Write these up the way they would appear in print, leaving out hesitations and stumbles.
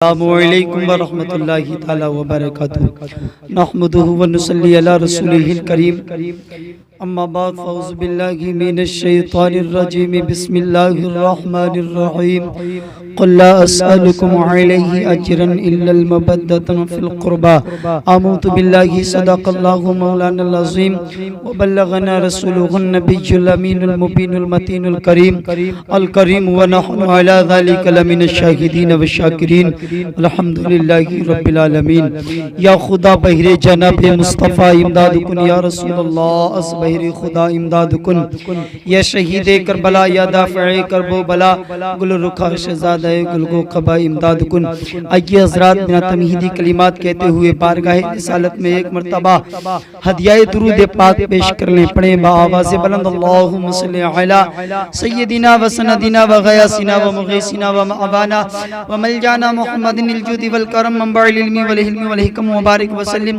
السلام علیکم ورحمۃ اللہ تعالی وبرکاتہ نحمدہ ونصلی علی رسولہ الکریم اما بعد فاعوذ باللہ من الشیطان الرجیم بسم اللہ الرحمن الرحیم قل لا اسألکم علیہ اجرا الا المودۃ فی القربى آمنت باللہ صدق اللہ مولانا العظیم وبلغنا رسولہ النبی الامین المبین المتین الکریم ونحن علی ذلک لمن الشاہدین والشاکرین الحمدللہ رب العالمین۔ یا خدا بہر جناب مصطفیٰ امداد کن، یا رسول اللہ اس بہر خدا امداد کن، یا شہید کربلا یا دافع کرب و بلا گل رخا شہزادہ گل گو قبا امداد کن۔ آئیے حضرات بنا تمہیدی کلمات کہتے ہوئے بارگاہ رسالت میں ایک مرتبہ ہدیہ درود پاک پیش کر لیں، پڑھیں با آواز بلند اللہم صلی علی سیدنا و سندنا و غیاسنا و مغیسنا و معوانا و ملجانا محمد الجود والکرم منبع العلم والحلم والحکم وبارک وسلم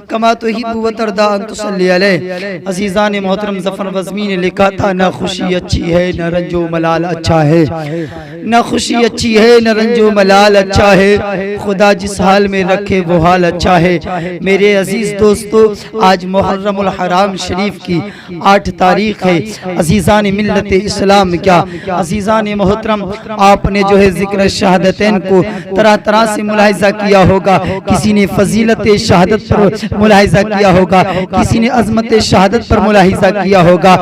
کما تحب و ترضى ان تصلی علیہ۔ عزیزان محترم ظفر وزمی نے لکھا تھا نہ خوشی اچھی ہے نہ رنج و ملال اچھا ہے، نہ خوشی اچھی ہے نہ رنج و ملال اچھا ہے، خدا جس حال میں رکھے وہ حال اچھا ہے۔ میرے عزیز دوستو، آج محرم الحرام شریف کی 8 تاریخ ہے۔ عزیزان ملت اسلام، کیا عزیزان محترم آپ نے جو ہے ذکر شہادتین کو طرح طرح سے ملاحظہ کیا ہوگا، کسی نے فضیلت شہادت پر ملاحظہ کیا ہوگا، کسی نے عظمت شہادت پر ملاحظہ کیا ہوگا۔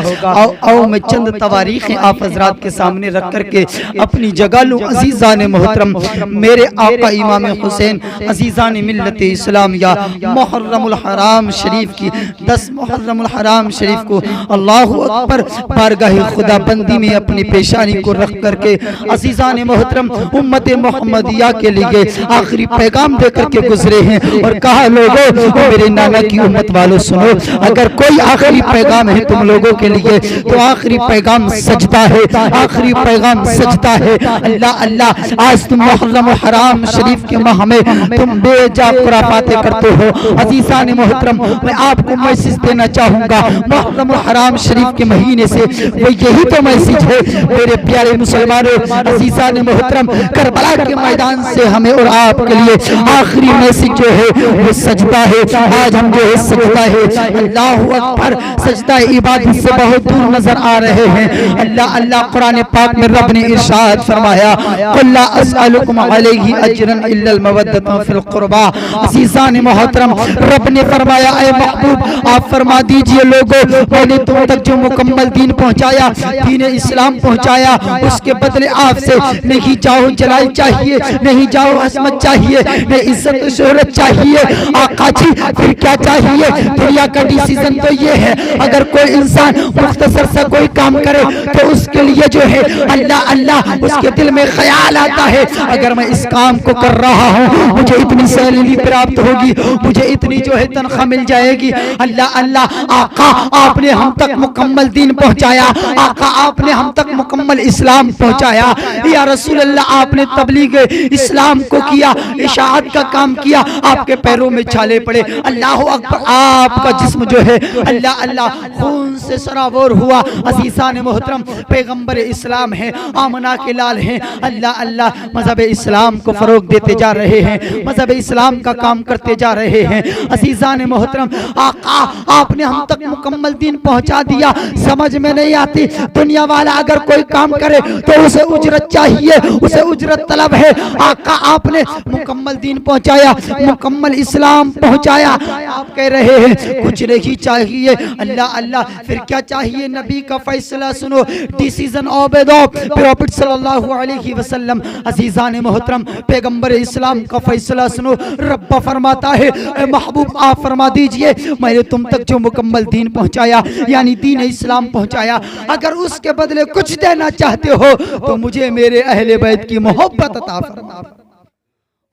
آؤ میں چند تواریخیں آپ حضرات کے سامنے رکھ کر کے اپنی جگہ لوں۔ عزیزان محترم، میرے آقا امام حسین، عزیزان ملت اسلام، یا محرم الحرام شریف کی 10 محرم الحرام شریف کو اللہ اکبر بارگاہ خدا بندی میں اپنی پیشانی کو رکھ کر کے عزیزان محترم امت محمدیہ کے لیے آخری پیغام دے کر کے گزرے ہیں اور کہا لوگوں میرے نانا کی امت والوں سنو، اگر کوئی آخری پیغام ہے تم لوگوں کے لیے تو آخری پیغام سجدہ ہے، آخری پیغام سجدہ ہے۔ اللہ اللہ، آج تم محرم الحرام شریف کے ماہ میں تم بے جا خرافاتیں کرتے ہو۔ عزیزان محترم، میں آپ کو میسج دینا چاہوں گا محرم الحرام شریف کے مہینے سے، وہ یہی تو میسج ہے میرے پیارے مسلمانوں۔ عزیزان محترم، کربلا کے میدان سے ہمیں اور آپ کے لیے آخری میسج جو ہے وہ سجدہ ہے۔ آج ہم جو ہے سجدہ ہے، اللہ اکبر، سجدہ عبادت سے بہت دور نظر آ رہے ہیں۔ اللہ اللہ، قرآن پاک میں رب نے ارشاد فرمایا قل لا اسألکم علیہ اجرا الا المودۃ فی القربى۔ عزیزان محترم، رب نے فرمایا اے محبوب آپ فرما دیجئے لوگوں میں نے تم تک جو مکمل دین پہنچایا، دین اسلام پہنچایا، اس کے بدلے آپ سے نہیں جاؤ جلال چاہیے، نہیں جاؤ عظمت چاہیے، نہیں عزت و شہرت چاہیے۔ آقا جی پھر کیا چاہیے؟ دنیا کا ڈیسیزن تو یہ ہے، اگر کوئی انسان مختصر سا کوئی کام کرے تو اس کے لیے جو ہے اللہ اللہ اس کے دل میں خیال آتا ہے اگر میں اس کام کو کر رہا ہوں مجھے اتنی سیلری پراپت ہوگی، مجھے اتنی جو ہے تنخواہ مل جائے گی۔ اللہ اللہ، آقا آپ نے ہم تک مکمل دین پہنچایا، آقا آپ نے ہم تک مکمل اسلام پہنچایا، یا رسول اللہ آپ نے تبلیغ اسلام کو کیا، اشاعت کا کام کیا، آپ کے پیروں میں چھالے پڑے۔ اللہ اکبر، آپ کا جسم جو ہے اللہ اللہ خون سے سرابور ہوا۔ عزیزان محترم، پیغمبر اسلام ہیں، آمنہ کے لال ہیں، اللہ اللہ مذہب اسلام کو فروغ دیتے جا رہے ہیں، مذہب اسلام کا کام کرتے جا رہے ہیں۔ عزیزان محترم، آقا آپ نے ہم تک مکمل دین پہنچا دیا۔ سمجھ میں نہیں آتی، دنیا والا اگر کوئی کام کرے تو اسے اجرت چاہیے، اسے اجرت طلب ہے۔ آقا آپ نے مکمل دین پہنچایا، مکمل اسلام پہنچایا، آپ کہہ رہے ہیں کچھ نہیں چاہیے۔ اللہ اللہ، پھر کیا چاہیے؟ نبی کا فیصلہ سنو، ڈیسیزن آف دا پروفٹ صلی اللہ علیہ وسلم۔ عزیزان محترم، پیغمبر اسلام کا فیصلہ سنو۔ رب فرماتا ہے اے محبوب آپ فرما دیجئے میں نے تم تک جو مکمل دین پہنچایا یعنی دین اسلام پہنچایا، اگر اس کے بدلے کچھ دینا چاہتے ہو تو مجھے میرے اہل بیت کی محبت عطا فرما،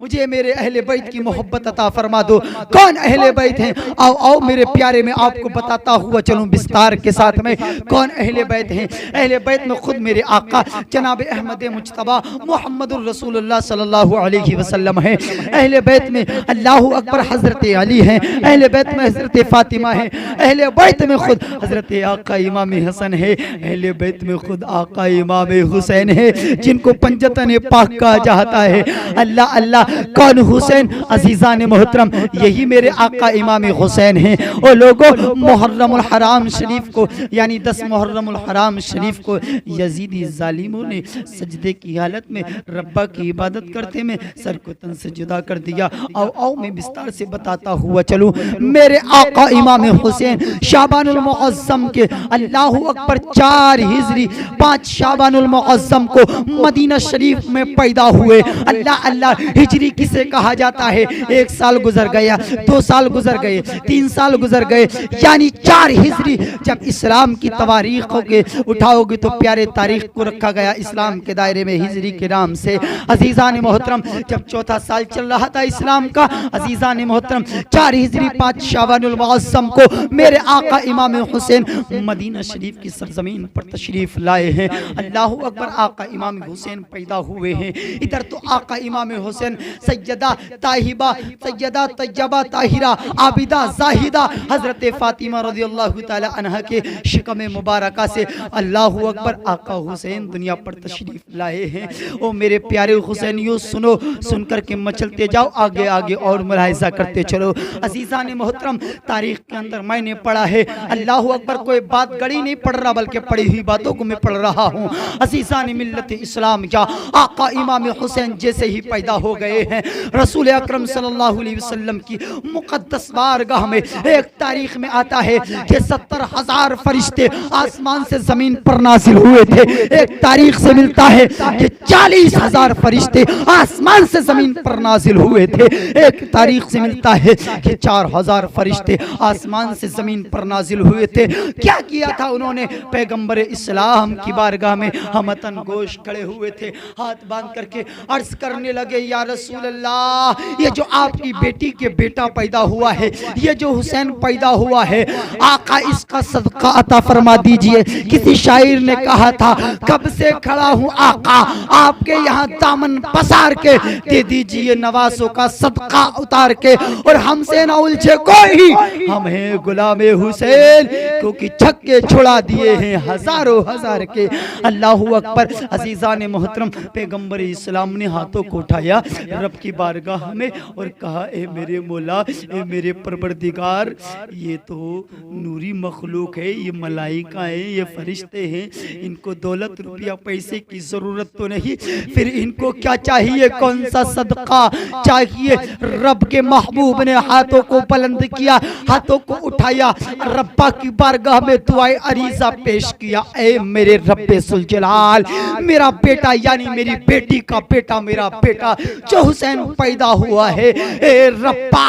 مجھے میرے اہل بیت کی محبت عطا فرما دو۔ کون اہل بیت ہیں؟ آؤ آؤ میرے پیارے میں آپ کو بتاتا ہوا چلوں بستار کے ساتھ میں کون اہل بیت ہیں۔ اہل بیت میں خود میرے آقا جناب احمد مجتبی محمد الرسول اللہ صلی اللہ علیہ وسلم ہیں۔ اہل بیت میں اللہ اکبر حضرت علی ہیں، اہل بیت میں حضرت فاطمہ ہیں، اہل بیت میں خود حضرت آقا امام حسن ہے، اہل بیت میں خود آقا امام حسین ہے جن کو پنجتن پاک کہا جاتا ہے۔ اللہ اللہ، کون حسین؟ عزیزان محترم یہی میرے آقا امام حسین ہیں۔ اور لوگوں محرم الحرام شریف کو یعنی 10 محرم الحرام شریف کو یزیدی ظالموں نے سجدے کی حالت میں ربا کی عبادت کرتے میں سر کو تن سے جدا کر دیا۔ آؤ میں بستار سے بتاتا ہوا چلوں، میرے آقا امام حسین شعبان المعظم کے اللہ اکبر 4 ہجری 5 شعبان المعظم کو مدینہ شریف میں پیدا ہوئے۔ اللہ اللہ، ہجری کسے کہا جاتا ہے؟ 1 سال گزر گیا، 2 سال گزر گئے، 3 سال گزر گئے، یعنی 4 ہجری جب اسلام کی تواریخ کے اٹھاؤ گے تو پیارے تاریخ کو رکھا گیا اسلام کے دائرے میں ہجری کے نام سے۔ عزیزان محترم جب 4تھا سال چل رہا تھا اسلام کا، عزیزان محترم 4 ہجری 5 شعبان المعظم کو میرے آقا امام حسین مدینہ شریف کی سرزمین پر تشریف لائے ہیں۔ اللہ اکبر، آقا امام حسین پیدا ہوئے ہیں۔ ادھر تو آقا امام حسین سیدہ طاہبہ، سیدہ طیبہ طاہرہ عابدہ زاہدہ حضرت فاطمہ رضی اللہ تعالی عنہ کے شکم مبارکہ سے اللہ اکبر آقا حسین دنیا پر تشریف لائے ہیں۔ او میرے پیارے حسینیوں، سنو، سن کر کے مچلتے جاؤ، آگے آگے اور ملاحظہ کرتے چلو۔ عزیزان محترم تاریخ کے اندر میں نے پڑھا ہے، اللہ اکبر، کوئی بات گڑی نہیں پڑھ رہا بلکہ پڑھی ہوئی باتوں کو میں پڑھ رہا ہوں۔ عزیزان ملت اسلام، کیا آقا امام حسین جیسے ہی پیدا ہو گئے ہیں، رسول اکرم صلی اللہ علیہ وسلم کی مقدس بارگاہ میں ایک تاریخ میں آتا ہے کہ 70,000 فرشتے آسمان سے زمین پر نازل ہوئے تھے۔ ایک تاریخ سے ملتا ہے کہ 40,000 فرشتے آسمان سے زمین پر نازل ہوئے تھے۔ ایک تاریخ سے ملتا ہے کہ 4,000 فرشتے آسمان سے زمین پر نازل ہوئے تھے۔ کیا کیا تھا انہوں نے؟ پیغمبر اسلام کی بارگاہ میں ہمتن گوش کھڑے ہوئے تھے، ہاتھ باندھ کر کے عرض کرنے لگے، یا رسول اللہ، یہ جو آپ کی بیٹی کے بیٹا پیدا ہوا ہے، یہ جو حسین پیدا ہوا ہے، آقا اس کا صدقہ عطا فرما دیجئے۔ کسی شاعر نے کہا تھا، کب سے کھڑا ہوں آقا آپ کے یہاں دامن پسار کے، دے دیجئے نوازوں کا صدقہ اتار کے، اور ہم سے نہ الجھے کوئی، ہم ہیں غلام حسین، کیونکہ چھکے چھڑا دیے ہیں ہزاروں ہزار کے۔ اللہ اکبر۔ عزیزان محترم پیغمبر اسلام نے ہاتھوں کو اٹھایا رب کی بارگاہ میں اور کہا، اے میرے مولا، اے میرے پروردگار، یہ تو نوری مخلوق ہے، یہ ملائکہ ہیں، یہ فرشتے ہیں، ان کو دولت روپیہ پیسے کی ضرورت تو نہیں، پھر ان کو کیا چاہیے؟ کون سا صدقہ چاہیے؟ رب کے محبوب نے ہاتھوں کو بلند کیا، ہاتھوں کو اٹھایا، ربا کی بارگاہ میں دعائے عریضہ پیش کیا، اے میرے رب ذوالجلال، میرا بیٹا یعنی میری بیٹی کا بیٹا، میرا بیٹا جو حسین پیدا ہوا ہے، اے ربا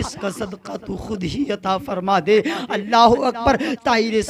اس کا صدقہ تو خود ہی عطا فرما دے۔ اللہ اکبر۔ طاہر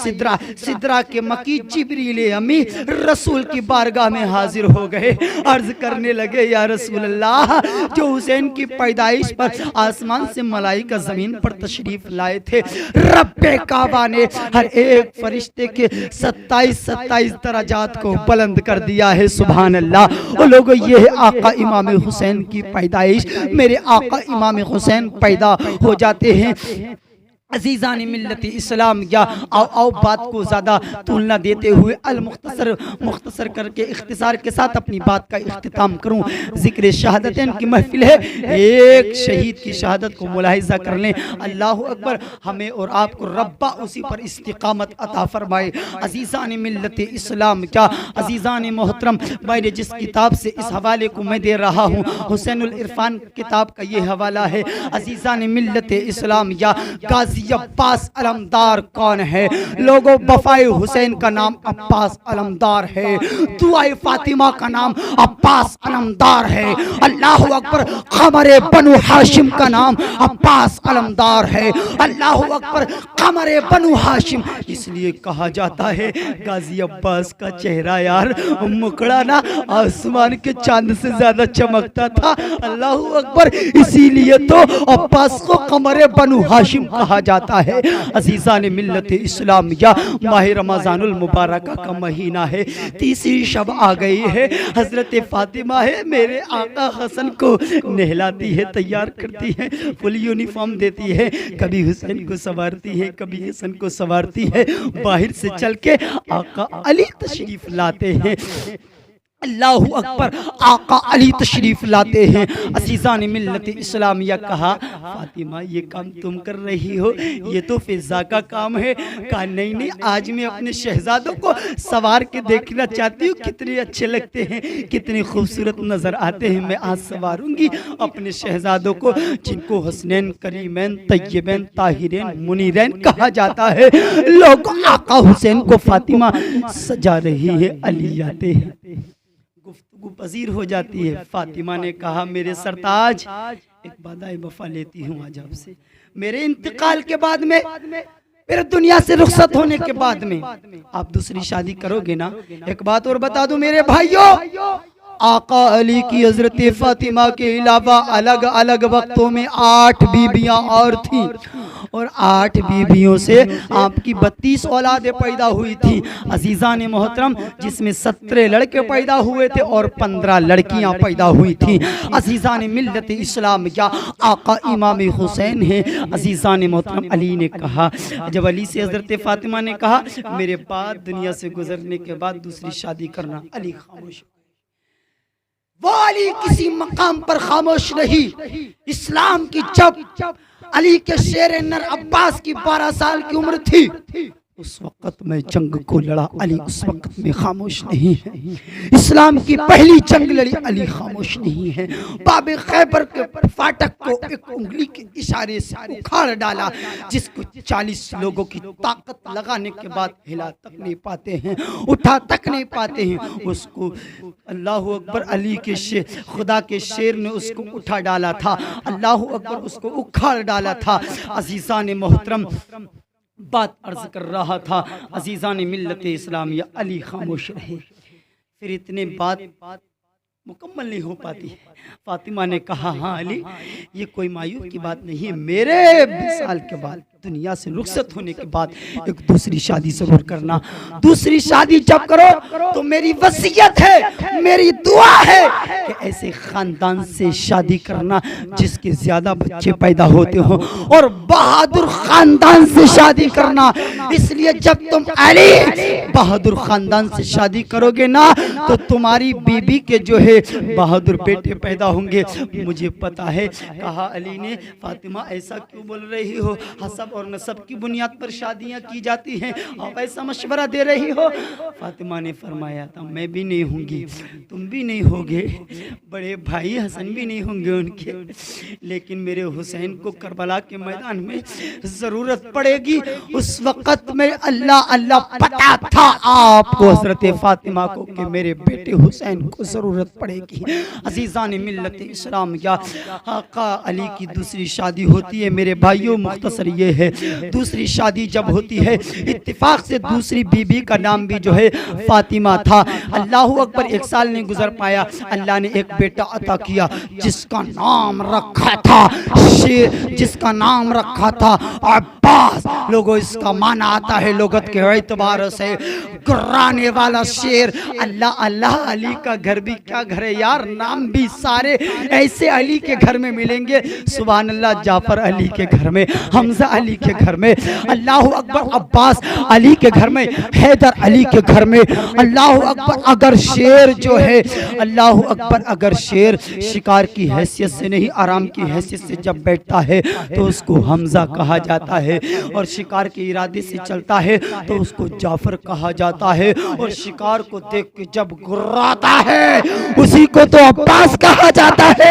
سدرہ کے مکی جبریل امی رسول کی بارگاہ میں حاضر ہو گئے، عرض کرنے لگے، یا رسول اللہ، جو حسین کی پیدائش پر آسمان سے ملائکہ زمین پر تشریف لائے تھے، رب کعبہ نے ہر ایک فرشتے کے 27 درجات کو بلند کر دیا ہے۔ سبحان اللہ۔ اور لوگوں، یہ ہے آقا امام حسین کی پیدائش۔ میرے آقا امام حسین پیدا ہو جاتے ہیں۔ عزیزان ملت اسلام، یا آؤ بات کو زیادہ طول نہ دیتے ہوئے مختصر کر کے اختصار کے ساتھ اپنی بات کا اختتام کروں۔ ذکر شہادتین کی محفل ہے، ایک شہید کی شہادت کو ملاحظہ کر لیں۔ اللہ اکبر۔ ہمیں اور آپ کو ربا اسی پر استقامت عطا فرمائے۔ عزیزان ملت اسلام، کیا عزیزان محترم، میں نے جس کتاب سے اس حوالے کو میں دے رہا ہوں، حسین العرفان کتاب کا یہ حوالہ ہے۔ عزیزان ملت اسلام، یا غازی عباس علمدار کون ہے؟ لوگوں، وفائے حسین کا نام عباس علمدار ہے، دعائے فاطمہ کا نام عباس علمدار ہے۔ اللہ اکبر۔ قمر بنو ہاشم کا نام عباس علمدار ہے۔ اللہ اکبر۔ قمر بنو ہاشم اس لیے کہا جاتا ہے، غازی عباس کا چہرہ یار مکڑا نا آسمان کے چاند سے زیادہ چمکتا تھا۔ اللہ اکبر۔ اسی لیے تو عباس کو قمر بنو ہاشم کہا جاتا ہے۔ عزیزان ملت اسلام، یا ماہ رمضان المبارکہ کا مہینہ ہے، 30 شب آ گئی ہے، حضرت فاطمہ ہے میرے آقا حسن کو نہلاتی ہے، تیار کرتی ہے، فل یونیفارم دیتی ہے، کبھی حسین کو سوارتی ہے، کبھی حسن کو سوارتی ہے، باہر سے چل کے آقا علی تشریف لاتے ہیں۔ اللہ اکبر، آقا علی تشریف لاتے ہیں۔ عزیزان ملت اسلامیہ کہا فاطمہ یہ کام تم کر رہی ہو، یہ تو فضا کا کام ہے۔ کہا نہیں نہیں، آج میں اپنے شہزادوں کو سوار کے دیکھنا چاہتی ہوں، کتنے اچھے لگتے ہیں، کتنے خوبصورت نظر آتے ہیں۔ میں آج سواروں گی اپنے شہزادوں کو، جن کو حسنین، کریمین، طیبین، طاہرین، منیرین کہا جاتا ہے۔ لوگ آقا حسین کو فاطمہ سجا رہی ہے، علی آتے ہیں، گفتگو پذیر ہو جاتی ہے۔ فاطمہ نے کہا میرے سرتاج ایک وعدہ وفا لیتی ہوں آج آپ سے، میرے انتقال کے بعد میں، میرے دنیا سے رخصت ہونے کے بعد میں آپ دوسری شادی کرو گے نا؟ ایک بات اور بتا دوں میرے بھائیوں، آقا علی کی حضرت فاطمہ کے علاوہ الگ الگ وقتوں میں 8 بیویاں اور تھیں، اور 8 بیویوں سے آپ کی 32 اولادیں پیدا ہوئی تھی عزیزان محترم، جس میں 17 لڑکے پیدا ہوئے تھے اور 15 لڑکیاں پیدا ہوئی تھیں۔ عزیزان ملت اسلام، کیا آقا امام حسین ہیں؟ عزیزان محترم، علی نے کہا، جب علی سے حضرت فاطمہ نے کہا میرے بعد دنیا سے گزرنے کے بعد دوسری شادی کرنا، علی خاموش۔ وہ علی کسی مقام پر خاموش نہیں۔ اسلام کی جب علی کے شیر نر عباس کی 12 سال کی عمر تھی، اس وقت میں جنگ کو لڑا، علی اس وقت میں خاموش نہیں ہے۔ اسلام کی پہلی جنگ لڑی، علی خاموش نہیں ہے۔ باب خیبر کے فاٹک کو ایک انگلی کے اشارے سے اکھاڑ ڈالا، جس کو 40 لوگوں کی طاقت لگانے کے بعد ہلا تک نہیں پاتے ہیں، اٹھا تک نہیں پاتے ہیں۔ اس کو اللہ اکبر، علی کے شیر، خدا کے شیر نے اس کو اٹھا ڈالا تھا، اللہ اکبر، اس کو اکھاڑ ڈالا تھا۔ عزیزان محترم، بات عرض کر رہا تھا، عزیزان ملت اسلامیہ، علی خاموش رہے۔ پھر اتنے بات مکمل نہیں ہو پاتی، فاطمہ نے کہا ہاں علی، یہ کوئی مایوس کی بات نہیں ہے، میرے 20 سال کے بعد دنیا سے رخصت ہونے کے بعد ایک دوسری شادی ضرور کرنا۔ دوسری شادی جب کرو تو میری وصیت ہے، میری دعا ہے کہ ایسے خاندان سے شادی کرنا جس کے زیادہ بچے پیدا ہوتے ہوں، اور بہادر خاندان سے شادی کرنا۔ اس لیے جب تم علی بہادر خاندان سے شادی کرو گے نا تو تمہاری بیوی کے جو ہے بہادر بیٹے پیدا ہوں گے۔ مجھے پتا ہے، کہا علی نے، فاطمہ ایسا کیوں بول رہی ہو؟ حسب اور نسب کی بنیاد پر شادیاں کی جاتی ہیں، آپ ایسا مشورہ دے رہی ہو؟ فاطمہ نے فرمایا تھا میں بھی نہیں ہوں گی، تم بھی نہیں ہوگے، بڑے بھائی حسن بھی نہیں ہوں گے ان کے، لیکن میرے حسین کو کربلا کے میدان میں ضرورت پڑے گی۔ اس وقت میں اللہ اللہ پتا تھا آپ کو، حضرت فاطمہ کو، کہ میرے بیٹے حسین کو ضرورت پڑے گی۔ عزیزان ملت اسلام، یا آقا علی کی دوسری شادی ہوتی ہے میرے بھائیوں۔ مختصر یہ ہے، دوسری شادی جب ہوتی ہے، اتفاق سے دوسری بیوی کا نام بھی جو ہے فاطمہ تھا۔ اللہ اکبر، 1 سال نہیں گزر پایا، اللہ نے ایک بیٹا عطا کیا جس کا نام رکھا تھا جس کا نام رکھا تھا عباس۔ لوگوں، اس کا معنی آتا ہے لغت کے اعتبار سے گرانے والا شیر۔ اللہ اللہ، علی کا گھر بھی کیا گھر ہے یار، نام بھی سارے ایسے علی کے گھر میں ملیں گے، سبحان اللہ۔ جعفر علی کے گھر میں، حمزہ علی کے گھر میں، اللہ اکبر، عباس علی کے گھر میں، حیدر علی کے گھر میں، اللہ اکبر۔ اگر شیر جو ہے، اللہ اکبر، اگر شیر شکار کی حیثیت سے نہیں، آرام کی حیثیت سے جب بیٹھتا ہے تو اس کو حمزہ کہا جاتا ہے، اور شکار کے ارادے سے چلتا ہے تو اس کو جعفر کہا جاتا ہے، اور شکار کو دیکھ کے جب گراتا ہے اسی کو تو عباس کہا جاتا ہے،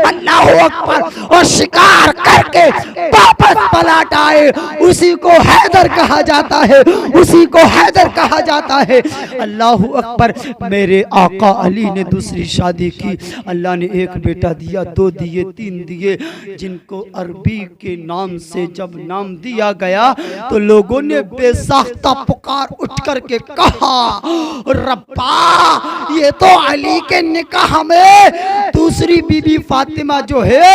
اللہ اکبر۔ اور شکار کر کے واپس پلٹ آئے اسی کو حیدر کہا جاتا ہے، اسی کو حیدر کہا جاتا ہے، اللہ اکبر۔ میرے آقا علی نے دوسری شادی کی، اللہ نے ایک بیٹا دیا، 2 دیے، 3 دیے، جن کو عربی کے نام سے جب نام دیا گیا تو لوگوں نے بے ساختہ پکار اٹھ کر کے کہا ربا، یہ تو علی کے نکاح میں دوسری بی بی فاطمہ جو ہے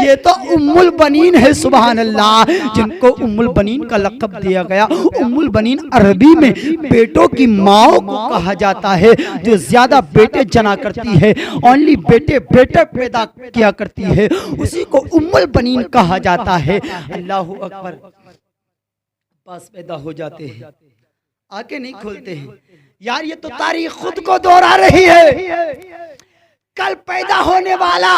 یہ تو ام البنین ہے، سبحان اللہ، جن کو ام البنین کا لقب دیا گیا۔ ام البنین عربی میں بیٹوں کی ماں کو کہا جاتا ہے، جو زیادہ بیٹے جنا کرتی ہے، اونلی بیٹے پیدا کیا کرتی ہے، اسی کو ام البنین کہا جاتا ہے، اللہ اکبر۔ پاس پیدا ہو جاتے ہیں، آنکھیں نہیں کھولتے ہیں، یار یہ تو تاریخ خود کو دوہرا رہی ہے۔ کل پیدا ہونے والا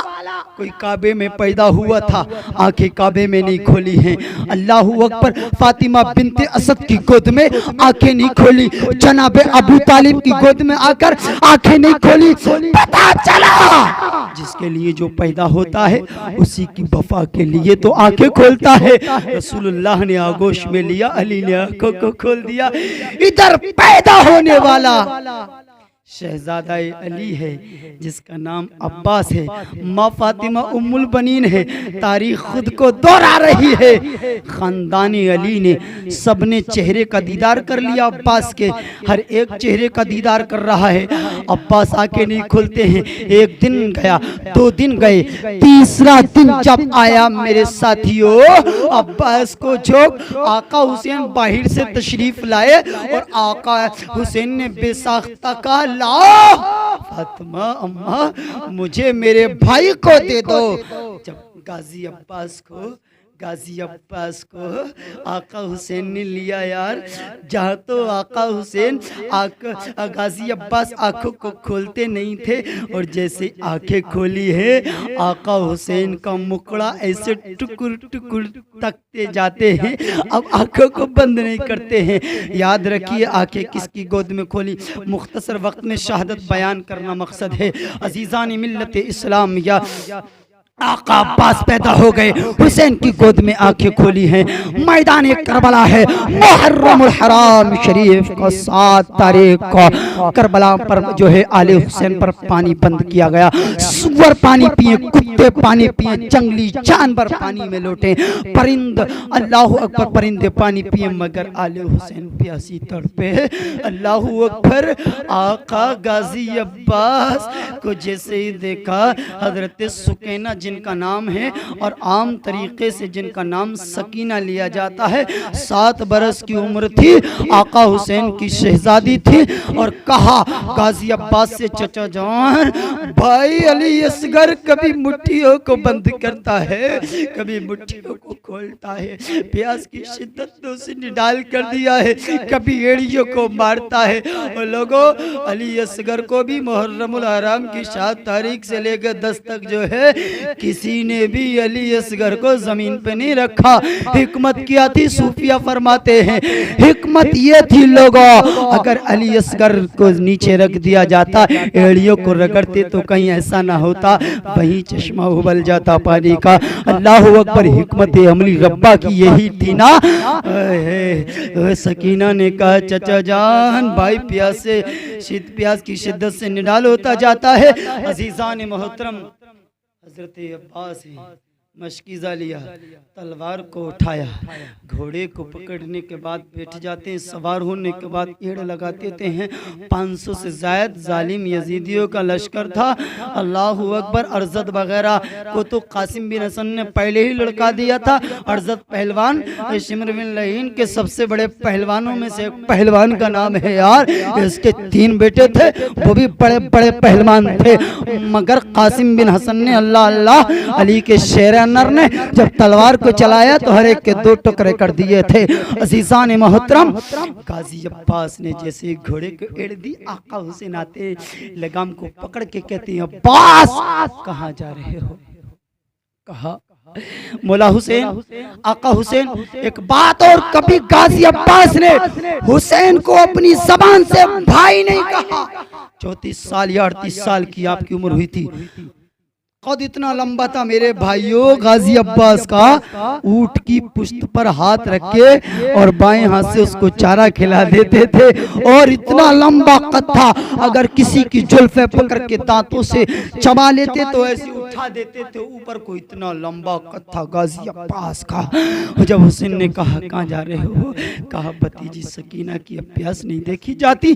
کوئی کعبے میں پیدا ہوا تھا، آنکھیں کعبے میں نہیں کھولی ہیں۔ اللہ اکبر، فاطمہ بنت اسد کی گود میں آنکھیں نہیں کھولی، جناب ابو طالب کی گود میں آ کر آنکھیں نہیں کھولی۔ پتا چلا جس کے لیے جو پیدا ہوتا ہے اسی کی وفا کے لیے تو آنکھیں کھولتا ہے۔ رسول اللہ نے آگوش میں لیا، علی نے آنکھوں کو کھول دیا۔ ادھر پیدا ہونے والا شہزادہ علی ہے جس کا نام عباس ہے، ماں فاطمہ ام البنین ہے۔ تاریخ خود کو دوہرا رہی ہے۔ خاندان علی نے سب نے چہرے کا دیدار کر لیا عباس کے، ہر ایک چہرے کا دیدار کر رہا ہے۔ عباس آنکھیں نہیں کھولتے ہیں۔ ایک دن گیا، 2 دن گئے، تیسرا دن جب آیا میرے ساتھیوں، عباس کو جھوک آقا حسین باہر سے تشریف لائے اور آقا حسین نے بے ساختہ کہا، فاطمہ اماں مجھے میرے بھائی کو دے دو۔ جب غازی عباس کو آقا حسین نے لیا، یار جہاں تو آقا حسین غازی عباس آنکھوں کو کھولتے نہیں تھے، اور جیسے آنکھیں کھولی ہے آقا حسین کا مکڑا ایسے ٹکر ٹکر تکتے جاتے ہیں، اب آنکھوں کو بند نہیں کرتے ہیں۔ یاد رکھیے آنکھیں کس کی گود میں کھولی، مختصر وقت میں شہادت بیان کرنا مقصد ہے۔ عزیزان ملت اسلام، یا آقا عباس پیدا ہو گئے، حسین کی گود میں آنکھیں کھولی ہیں۔ میدان کربلا ہے، محرم الحرام شریف کو 7 تاریخ کو کربلا پر جو ہے آل حسین پر پانی بند کیا گیا۔ سور پانی پیئے، کتے پانی پیئے، جنگلی جانور پانی میں لوٹے، پرند اللہ اکبر پرندے پانی پیئے، مگر آل حسین پیاسی تڑپے۔ اللہ اکبر۔ آقا غازی عباس کو جیسے ہی دیکھا، حضرت سکینہ جن کا نام ہے اور عام طریقے سے جن کا نام سکینہ لیا جاتا ہے، 7 برس کی عمر تھی، آقا حسین کی شہزادی تھی، اور کہا غازی عباس سے، چچا جان بھائی علی اصغر کبھی مٹھیوں کو بند کرتا ہے، کبھی مٹھیوں کو کھولتا ہے، پیاس کی شدت نے اسے نڈال کر دیا ہے، کبھی ایڑیوں کو مارتا ہے۔ اور لوگوں، علی اصغر کو بھی محرم الحرام کی 7 تاریخ سے لے کر 10 تک جو ہے کسی نے بھی علی اصغر کو زمین پہ نہیں رکھا۔ حکمت کیا تھی؟ صوفیہ فرماتے ہیں حکمت یہ تھی لوگوں، اگر علی اصغر کو نیچے رکھ دیا جاتا، ایڑیوں کو رگڑتے تو کہیں ایسا نہ ہوتا، وہیں چشمہ ابل جاتا پانی کا۔ اللہ اکبر۔ حکمت عملی ربا کی یہی تھی نا۔ سکینہ نے کہا، چچا جان بھائی پیاس کی شدت سے نڈال ہوتا جاتا ہے۔ عزیزان محترم، حضرت عباس ہیں، مشکیزہ لیا، تلوار کو اٹھایا، گھوڑے کو پکڑنے کے بعد بیٹھ جاتے ہیں، سوار ہونے کے بعد ایڑ لگاتے ہیں۔ 500 سے زائد ظالم یزیدیوں کا لشکر تھا۔ اللہ اکبر۔ ارزد وغیرہ کو تو قاسم بن حسن نے پہلے ہی لڑکا دیا تھا۔ ارزد پہلوان شمر بن لعین کے سب سے بڑے پہلوانوں میں سے ایک پہلوان کا نام ہے یار، اس کے 3 بیٹے تھے، وہ بھی بڑے بڑے پہلوان تھے، مگر قاسم بن حسن نے اللہ علی کے شیر انر نے جب تلوار کو چلایا تو ہر ایک کے 2 ٹکڑے کر دیے تھے۔ عزیزان محترم، غازی عباس نے جیسے گھوڑے کو ایڑ دی، آقا حسین آتے لگام کو پکڑ کے کہتے ہیں، عباس کہاں جا رہے ہو؟ کہا مولا حسین، آقا حسین ایک بات اور، کبھی غازی عباس نے حسین کو اپنی زبان سے بھائی نہیں کہا۔ 34 سال یا 38 سال کی آپ کی عمر ہوئی تھی، قد اتنا لمبا تھا میرے بھائیوں غازی عباس کا، اونٹ کی پشت پر ہاتھ رکھ کے اور بائیں ہاتھ سے اس کو چارہ کھلا دیتے تھے، اور اتنا لمبا قد تھا، اگر کسی کی زلفیں پکڑ کے دانتوں سے چبا لیتے تو ایسے اٹھا دیتے تھے اوپر کو، اتنا لمبا قد تھا غازی عباس کا۔ جب حسین نے کہا کہاں جا رہے ہو؟ کہا بھتیجی سکینہ کی اب پیاس نہیں دیکھی جاتی،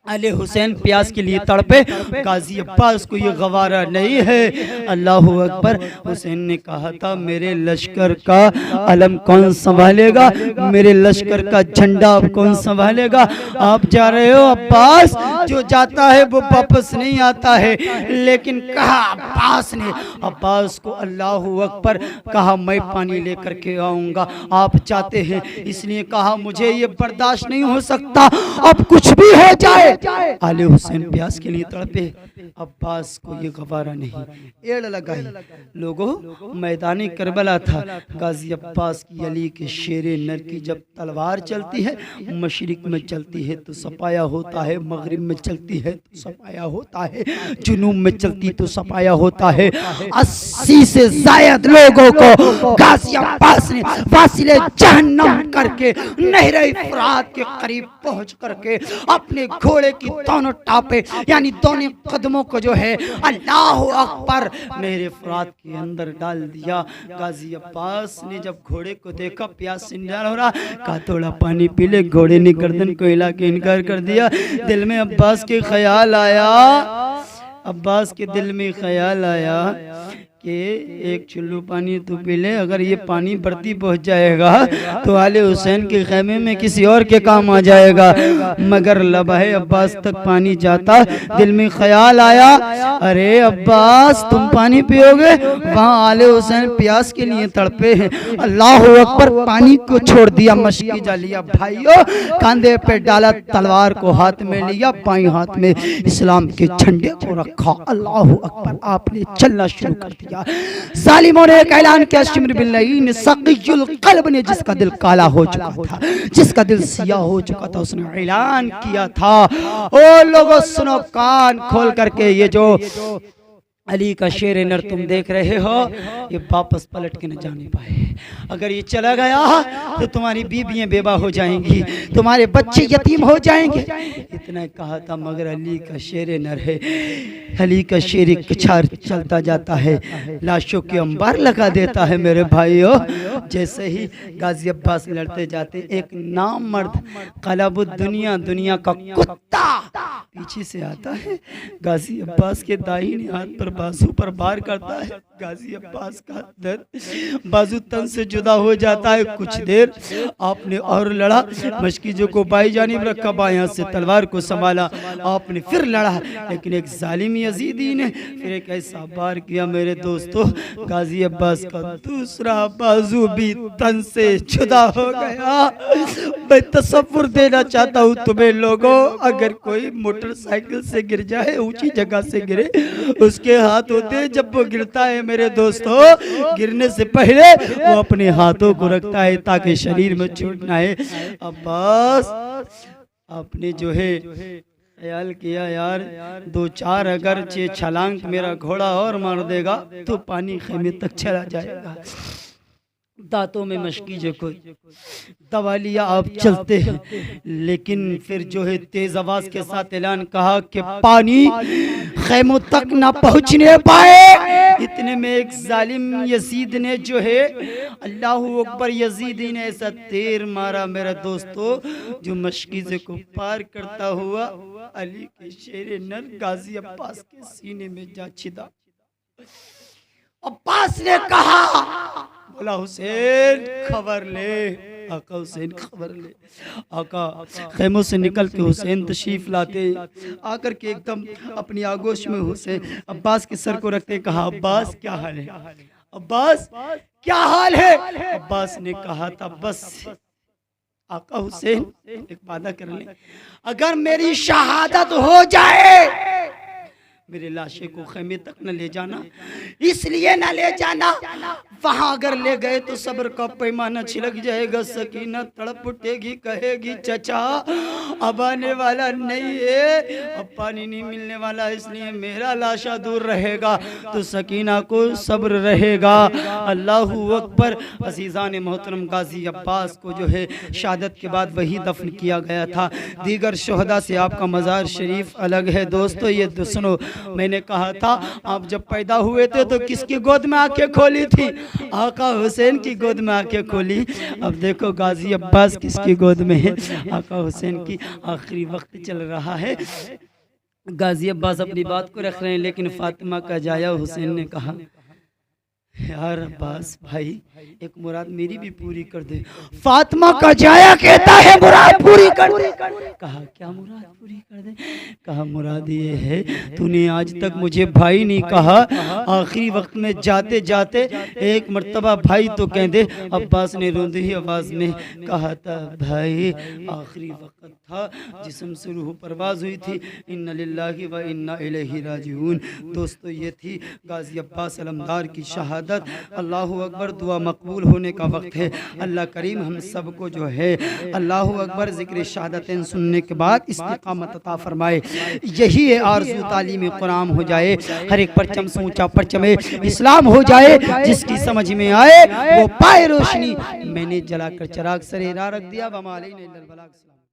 علی حسین پیاس کے لیے تڑپے، غازی عباس کو یہ گوارا نہیں ہے۔ اللہ اکبر۔ حسین نے کہا تھا میرے لشکر کا علم کون سنبھالے گا، میرے لشکر کا جھنڈا کون سنبھالے گا؟ آپ جا رہے ہو عباس، جو جاتا ہے وہ واپس نہیں آتا ہے۔ لیکن کہا عباس نے، عباس کو اللہ اکبر، کہا میں پانی لے کر کے آؤں گا، آپ چاہتے ہیں اس لیے کہا مجھے یہ برداشت نہیں ہو سکتا، اب کچھ بھی ہو جائے۔ علی حسین پیاس کے لیے تڑپے، عباس کو یہ گوارا نہیں۔ ایڑ لگائی لوگوں، میدان کربلا تھا، غازی عباس کی علی کے شیر نر کی جب تلوار چلتی ہے، مشرق میں چلتی ہے تو سپایا ہوتا ہے، مغرب میں چلتی ہے تو سپایا ہوتا ہے، جنوب میں چلتی تو سپایا ہوتا ہے۔ 80 سے زائد لوگوں کو غازی عباس نے واصل جہنم کر کے نہر فرات کے قریب پہنچ کر کے اپنے گھوڑے کی دونوں ٹاپے یعنی دونوں قدموں کو جو ہے اللہ اکبر نہر فرات کے اندر ڈال دیا۔ غازی عباس نے جب گھوڑے کو دیکھا پیاس سے نڈال ہو رہا، کہا تھوڑا پانی پی لے، گھوڑے نے گردن کو ہلا کے انکار کر دیا۔ دل میں عباس کے خیال آیا، عباس کے دل میں خیال آیا کہ ایک چلو پانی تو پی لے، اگر یہ پانی برتی پہنچ جائے گا تو علی حسین کے خیمے میں کسی اور کے کام آ جائے گا۔ مگر لبہ عباس تک پانی جاتا، دل میں خیال آیا ارے عباس تم پانی پیو گے؟ وہاں علی حسین پیاس کے لیے تڑپے ہیں۔ اللہ اکبر، پانی کو چھوڑ دیا، مشکی جا لیا، بھائیو کاندھے پہ ڈالا، تلوار کو ہاتھ میں لیا، بائیں ہاتھ میں اسلام کے جھنڈے کو رکھا۔ اللہ اکبر، آپ نے چلنا شروع کر دیا۔ ظالموں نے ایک اعلان کیا، شمر باللعین سقی القلب نے، جس کا دل کالا ہو چکا تھا، جس کا دل سیاہ ہو چکا تھا، اس نے اعلان کیا تھا او لوگوں سنو کان کھول کر کے، یہ جو علی کا شیر نر تم دیکھ رہے ہو یہ واپس پلٹ کے نہ جانے پائے۔ اگر یہ چلا گیا تو تمہاری بیویاں بیوہ ہو جائیں گی، تمہارے بچے یتیم ہو جائیں گے۔ اتنا کہا تھا مگر علی کا شیر نر ہے، علی کا شیر کچھار چلتا جاتا ہے، لاشوں کے انبار لگا دیتا ہے۔ میرے بھائیو، جیسے ہی غازی عباس لڑتے جاتے، ایک نام مرد قلب الدنیا، دنیا کا کتا پیچھے سے آتا ہے، غازی عباس کے دائیں ہاتھ پر بازو پر بار کرتا ہے۔ غازی عباس کا درد بازو تن سے جدا ہو جاتا ہے۔ کچھ دیر آپ نے اور لڑا، مشکیزوں کو بائیں جانب رکھا، بائیں ہاتھ سے تلوار کو سنبھالا، آپ نے پھر لڑا، لیکن ایک ظالم یزیدی نے پھر ایک ایسا بار کیا میرے دوستو، غازی عباس کا دوسرا بازو بھی تن سے جدا ہو گیا۔ میں تصور دینا چاہتا ہوں تمہیں لوگوں، اگر کوئی موٹر سائیکل سے گر جائے، اونچی جگہ سے گرے، اس کے ہاتھ ہوتے ہیں، جب وہ گرتا ہے میرے دوستو، گرنے سے پہلے وہ اپنے ہاتھوں کو رکھتا ہے تاکہ شریر میں چوٹ نہ آئے۔ عباس آپ نے جو ہے خیال کیا یار 2-4 اگر چھلانگ میرا گھوڑا اور مار دے گا تو پانی خیمے تک چلا جائے گا۔ دانتوں میں مشکیزوں کو دبا لیا، آپ چلتے ہیں، لیکن پھر جو ہے تیز آواز کے ساتھ اعلان کہا کہ پانی خیموں تک نہ پہنچنے پائے۔ اتنے میں ایک ظالم یزید نے جو ہے اللہ اکبر، یزیدی نے ایسا تیر مارا میرا دوستو، جو مشکیزوں کو پار کرتا ہوا علی کے شیر نر غازی عباس کے سینے میں جا چھدا۔ عباس نے کہا بولا حسین خبر لے، آقا حسین خبر لے۔ آقا خیموں سے نکل کے حسین تشریف لاتے، آ کر کے ایک دم اپنی آگوش میں حسین عباس کے سر کو رکھتے، کہا عباس کیا حال ہے؟ عباس کیا حال ہے؟ عباس نے کہا تھا بس آقا حسین ایک وعدہ کر لیں، اگر میری شہادت ہو جائے میرے لاشے کو خیمے تک نہ لے جانا، اس لیے نہ لے جانا، وہاں اگر لے گئے تو صبر کا پیمانہ چھلک جائے گا، سکینہ تڑپ اٹھے گی، کہے گی چچا اب آنے والا نہیں ہے، اب پانی نہیں ملنے والا، اس لیے میرا لاشا دور رہے گا، تو سکینہ کو صبر رہے گا۔ اللہ اکبر۔ عزیزان محترم، غازی عباس کو جو ہے شہادت کے بعد وہی دفن کیا گیا تھا، دیگر شہداء سے آپ کا مزار شریف الگ ہے۔ دوستو یہ سنو، میں نے کہا تھا آپ جب پیدا ہوئے تھے تو کس کی گود میں آنکھیں کھولی تھی؟ آقا حسین کی گود میں آنکھیں کھولی. اب دیکھو غازی عباس کس کی گود میں ہے؟ آقا حسین کی آخری وقت چل رہا ہے. غازی عباس اپنی بات کو رکھ رہے ہیں، لیکن فاطمہ کا جایا حسین نے کہا یار عباس بھائی ایک مراد میری بھی پوری کر دے. فاطمہ کا جایا کہتا ہے مراد پوری کر دے. کہا کیا مراد پوری کر دے؟ کہا مراد یہ ہے تو نے آج تک مجھے بھائی نہیں کہا، آخری وقت میں جاتے جاتے ایک مرتبہ بھائی تو کہہ دے. عباس نے روندی آواز میں کہا تھا بھائی آخری وقت تھا، جسم سے روح پرواز ہوئی تھی. ان للہ و انا الیہ راجعون. دوستو یہ تھی غازی عباس علمدار کی شہادت. اللہ اکبر. دعا مقبول ہونے کا وقت ہے. اللہ کریم ہم سب کو جو ہے اللہ اکبر ذکر شہادتیں سننے کے بعد استقامت عطا فرمائے. یہی ہے آرزو تعلیم قرآن ہو جائے، ہر ایک پرچم سے اونچا پرچم اسلام ہو جائے. جس کی سمجھ میں آئے وہ پائے روشنی. میں نے جلا کر چراغ سرے راہ رکھ دیا. وما علینا الا البلاغ.